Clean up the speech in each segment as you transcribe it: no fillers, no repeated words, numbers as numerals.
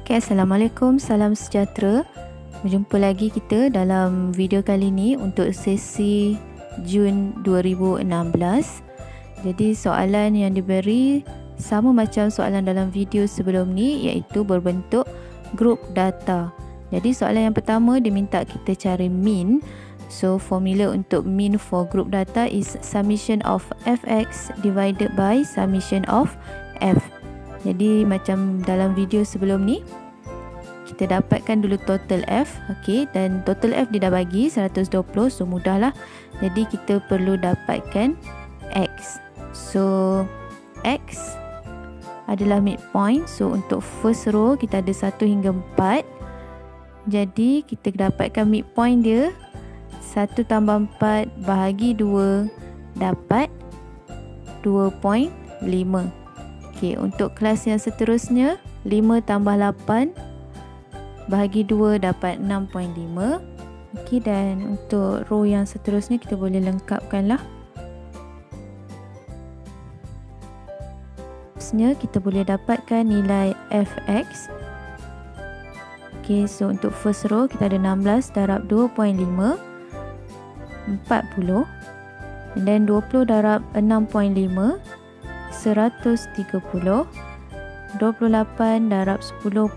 Okay, Assalamualaikum, salam sejahtera. Berjumpa lagi kita dalam video kali ini untuk sesi Jun 2016. Jadi soalan yang diberi sama macam soalan dalam video sebelum ni, iaitu berbentuk grup data. Jadi soalan yang pertama dia minta kita cari mean. So formula untuk mean for group data is summation of fx divided by summation of f. Jadi macam dalam video sebelum ni, kita dapatkan dulu total f, okey, dan total f dia dah bagi 120, so mudahlah. Jadi kita perlu dapatkan x. So x adalah midpoint. So untuk first row kita ada 1 hingga 4. Jadi kita dapatkan midpoint dia 1 tambah 4 bahagi 2 dapat 2.5. Okey, untuk kelas yang seterusnya 5 tambah 8 bahagi 2 dapat 6.5. Okey, dan untuk row yang seterusnya kita boleh lengkapkan lah. Seterusnya kita boleh dapatkan nilai fx. Okey, so untuk first row kita ada 16 darab 2.5 40, and then 20 darab 6.5 130, 28 darab 10.5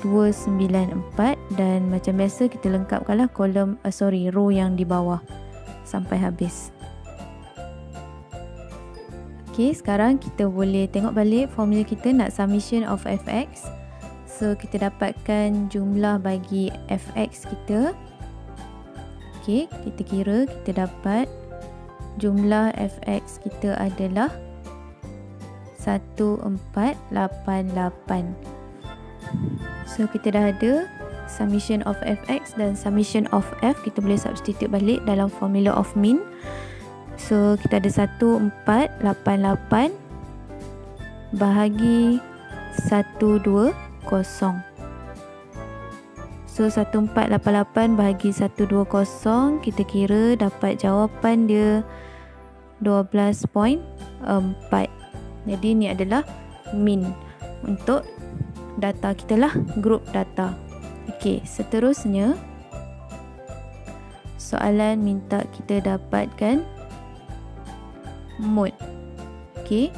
294, dan macam biasa kita lengkapkanlah kolom row yang di bawah sampai habis. Okey, sekarang kita boleh tengok balik formula kita nak summation of fx. So kita dapatkan jumlah bagi fx kita. Okey, kita kira kita dapat jumlah fx kita adalah 1488. So kita dah ada summation of fx dan summation of f. Kita boleh substitute balik dalam formula of mean. So kita ada 1488 bahagi 120. So 1488 bahagi 120, kita kira dapat jawapan dia 12.4. Jadi ini adalah mean untuk data kita lah, grup data. Okey, seterusnya soalan minta kita dapatkan mode. Okey,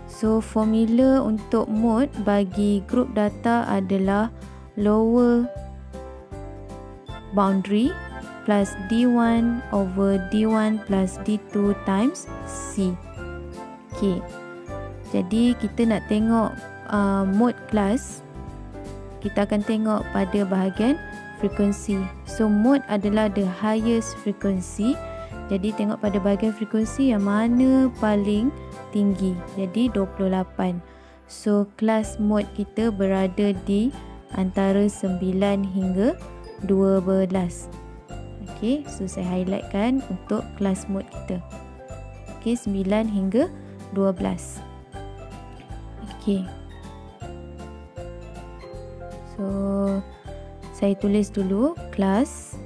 so formula untuk mode bagi grup data adalah lower boundary plus D1 over D1 plus D2 times C. Okay, jadi kita nak tengok mode class, kita akan tengok pada bahagian frekuensi. So mode adalah the highest frequency. Jadi tengok pada bahagian frekuensi yang mana paling tinggi. Jadi 28. So kelas mode kita berada di antara 9 hingga 12. Okey, so saya highlightkan untuk kelas mode kita. Okey, 9 hingga 12. Okey. So saya tulis dulu kelas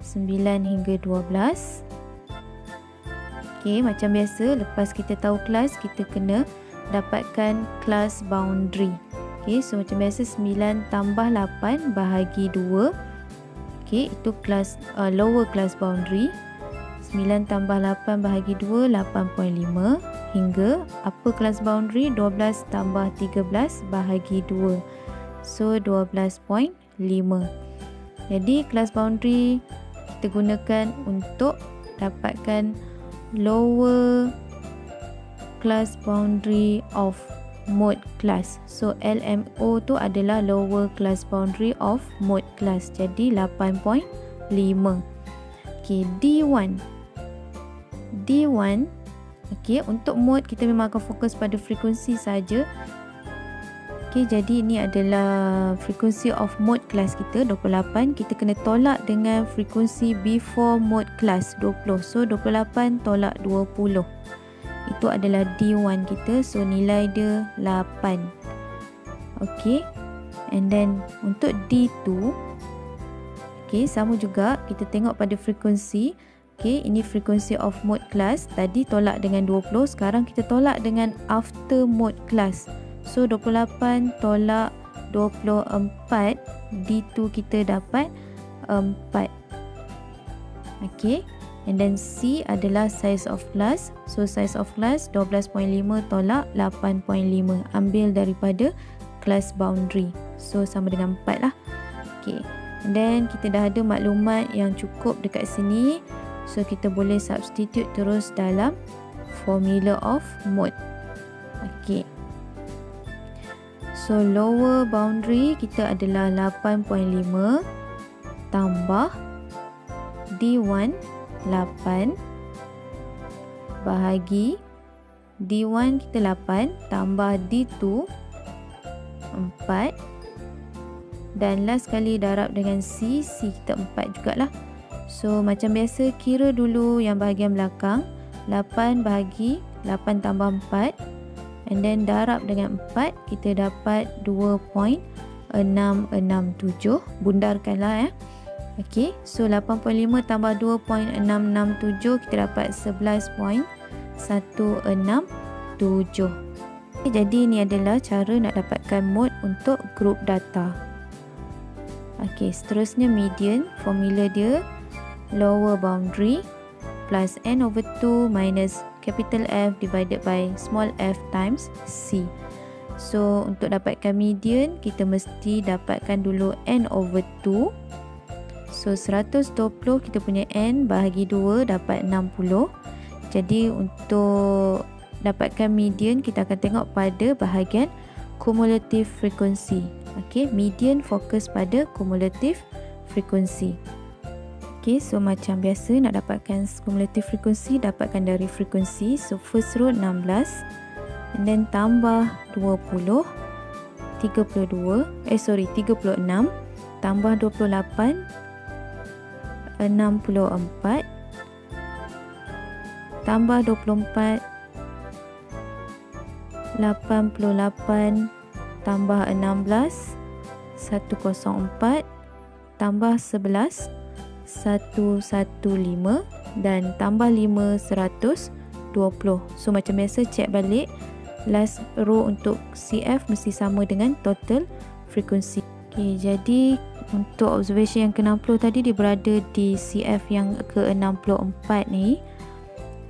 9 hingga 12. Okey, macam biasa lepas kita tahu kelas, kita kena dapatkan kelas boundary. Okey, so macam biasa 9 tambah 8 bahagi 2. Okey, itu kelas lower class boundary. 9 tambah 8 bahagi 2 8.5 hingga upper class boundary 12 tambah 13 bahagi 2. So 12.5. Jadi kelas boundary kita gunakan untuk dapatkan lower class boundary of mode class. So LMO tu adalah lower class boundary of mode class. Jadi 8.5. Okey, D1. Okey, untuk mode kita memang akan fokus pada frekuensi saja. Okey, jadi ini adalah frekuensi of mode class kita 28. Kita kena tolak dengan frekuensi before mode class 20. So 28 tolak 20. Itu adalah D1 kita. So nilai dia 8. Okey. And then untuk D2, okey, sama juga kita tengok pada frekuensi Okey, ini frekuensi of mode class. Tadi tolak dengan 20, sekarang kita tolak dengan after mode class. So 28 tolak 24, D2 kita dapat 4. Okey, and then C adalah size of class. So size of class 12.5 tolak 8.5. Ambil daripada class boundary. So sama dengan 4 lah. Okey, and then kita dah ada maklumat yang cukup dekat sini. So kita boleh substitute terus dalam formula of mode. Okey. So lower boundary kita adalah 8.5 tambah D1 8 bahagi D1 kita 8 tambah D2 4 dan last kali darab dengan C kita 4 jugalah. So macam biasa kira dulu yang bahagian belakang, 8 bahagi 8 tambah 4 and then darab dengan 4, kita dapat 2.667. Bundarkanlah ya. Okey, so 8.5 tambah 2.667 kita dapat 11.167. Jadi ini adalah cara nak dapatkan mode untuk group data. Okey, seterusnya median, formula dia lower boundary plus n over 2 minus capital F divided by small f times C. So untuk dapatkan median kita mesti dapatkan dulu n over 2. So 120 kita punya n bahagi 2 dapat 60. Jadi untuk dapatkan median kita akan tengok pada bahagian cumulative frequency. Okey, median fokus pada cumulative frequency. Okay, so macam biasa nak dapatkan cumulative frequency, dapatkan dari frekuensi. So first root 16 and then tambah 20 36 tambah 28 64 tambah 24 88 tambah 16 104 tambah 11 115 dan tambah 5 120. So macam biasa check balik last row untuk CF mesti sama dengan total frekuensi. Okay, jadi untuk observation yang ke-60 tadi dia berada di CF yang ke-64 ni.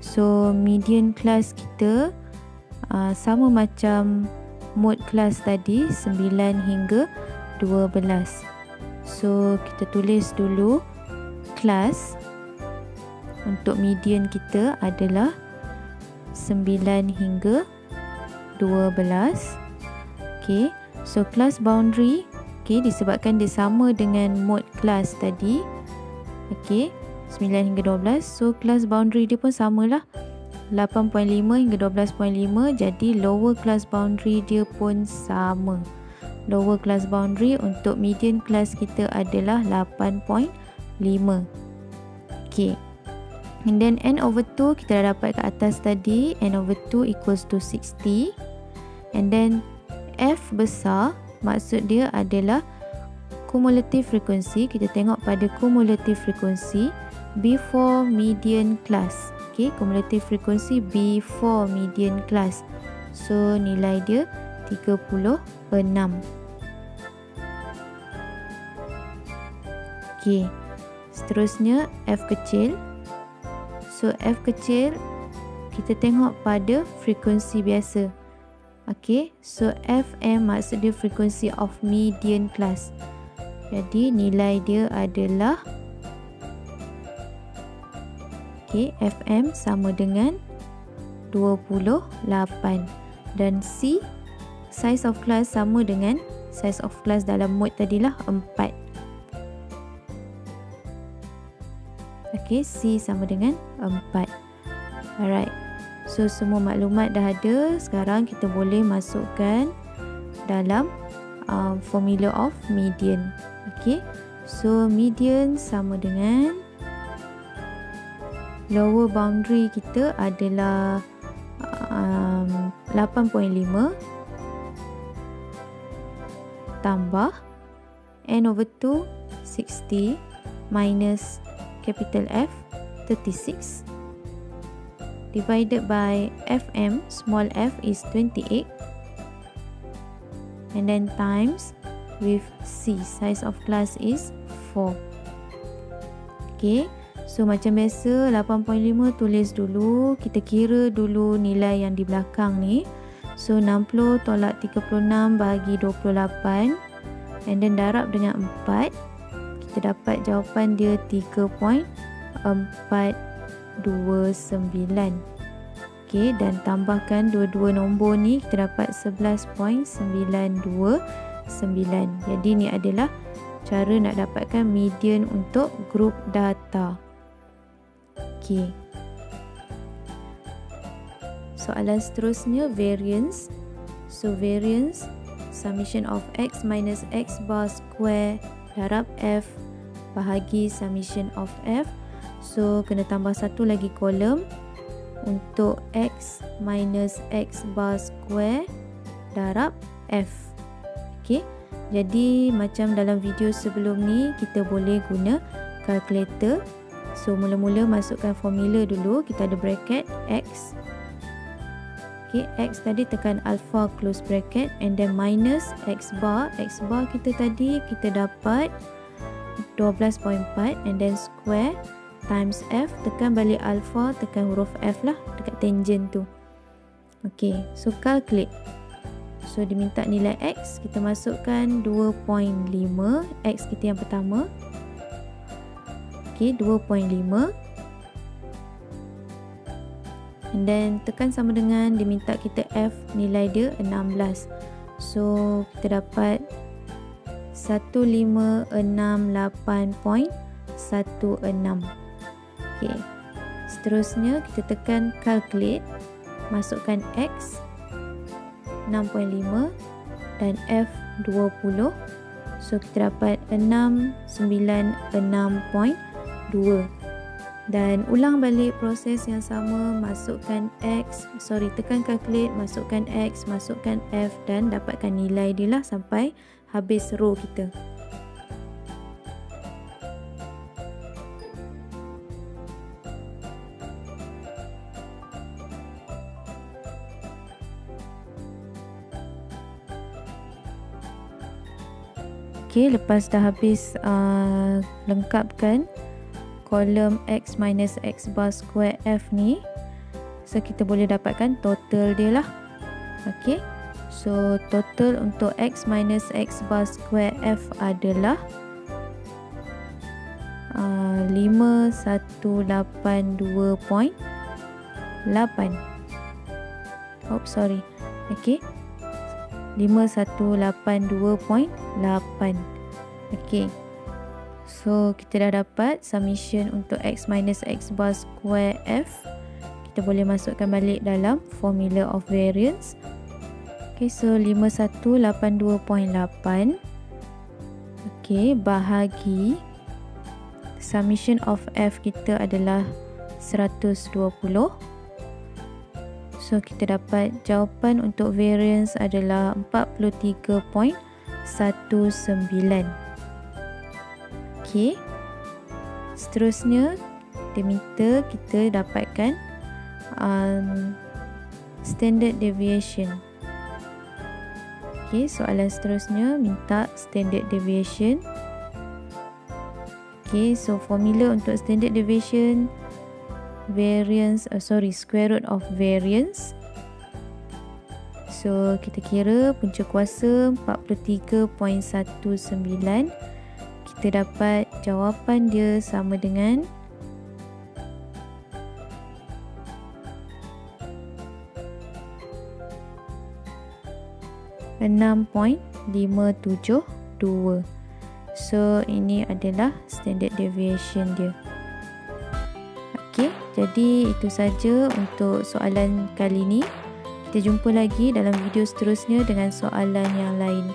So median class kita sama macam mode class tadi 9 hingga 12. So kita tulis dulu kelas untuk median kita adalah 9 hingga 12. Okey, so class boundary, okey, disebabkan dia sama dengan mode class tadi. Okey, 9 hingga 12. So class boundary dia pun samalah 8.5 hingga 12.5. Jadi lower class boundary dia pun sama. Lower class boundary untuk median class kita adalah 8.5. Okay, and then n over 2 kita dah dapat kat atas tadi. N over 2 equals to 60. And then F besar maksud dia adalah cumulative frequency. Kita tengok pada cumulative frequency before median class. Okay, cumulative frequency before median class. So nilai dia 36. Okay, seterusnya F kecil. So F kecil kita tengok pada frekuensi biasa. Okay, so FM maksud dia frekuensi of median class. Jadi nilai dia adalah okay, FM sama dengan 28 dan C size of class sama dengan size of class dalam mode tadilah 4. Okay, C sama dengan 4. Alright, so semua maklumat dah ada. Sekarang kita boleh masukkan dalam formula of median. Okay, so median sama dengan lower boundary kita adalah 8.5 tambah n over 2 60 minus capital F 36 divided by FM, small f is 28, and then times with C, size of class is 4. Okay, so macam biasa 8.5 tulis dulu, kita kira dulu nilai yang di belakang ni. So 60 tolak 36 bahagi 28, and then darab dengan 4, kita dapat jawapan dia 3.429. Okay, dan tambahkan dua-dua nombor ni, kita dapat 11.929. Jadi ni adalah cara nak dapatkan median untuk grup data. Okay. Soalan seterusnya, variance. So variance, summation of x minus x bar square darab f bahagi summation of f. So kena tambah satu lagi kolom untuk x minus x bar square darab f. Okay, jadi macam dalam video sebelum ni, kita boleh guna calculator. So mula-mula masukkan formula dulu, kita ada bracket x. Okay, x tadi tekan alpha close bracket, and then minus x bar. X bar kita tadi kita dapat 12.4, and then square times f, tekan balik alpha, tekan huruf f lah dekat tangent tu. Okay, so calculate. So diminta nilai x, kita masukkan 2.5, x kita yang pertama. Okay, 2.5. And then tekan sama dengan diminta kita f, nilai dia 16. So kita dapat 1568.16. Okay, seterusnya kita tekan calculate, masukkan x 6.5 dan f 20. So kita dapat 696.2. Dan ulang balik proses yang sama, masukkan x, tekan calculate, masukkan x, masukkan f, dan dapatkan nilai dia lah sampai habis row kita. Okay, lepas dah habis lengkapkan kolom x minus x bar square f ni, so kita boleh dapatkan total dia lah. Okay, so total untuk x minus x bar square f adalah 582.8. Okay, 582.8. Okay, so kita dah dapat summation untuk x minus x bar square f. Kita boleh masukkan balik dalam formula of variance. Okay, so 582.8 okay, bahagi summation of f kita adalah 120. So kita dapat jawapan untuk variance adalah 43.19. Okay, seterusnya dia minta kita dapatkan standard deviation. Okay, soalan seterusnya minta standard deviation. Okay, so formula untuk standard deviation, variance, square root of variance. So kita kira punca kuasa 43.19. Kita dapat jawapan dia sama dengan 6.572. So ini adalah standard deviation dia. Okey, jadi itu saja untuk soalan kali ini. Kita jumpa lagi dalam video seterusnya dengan soalan yang lain.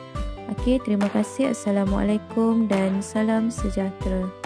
Okey, terima kasih. Assalamualaikum dan salam sejahtera.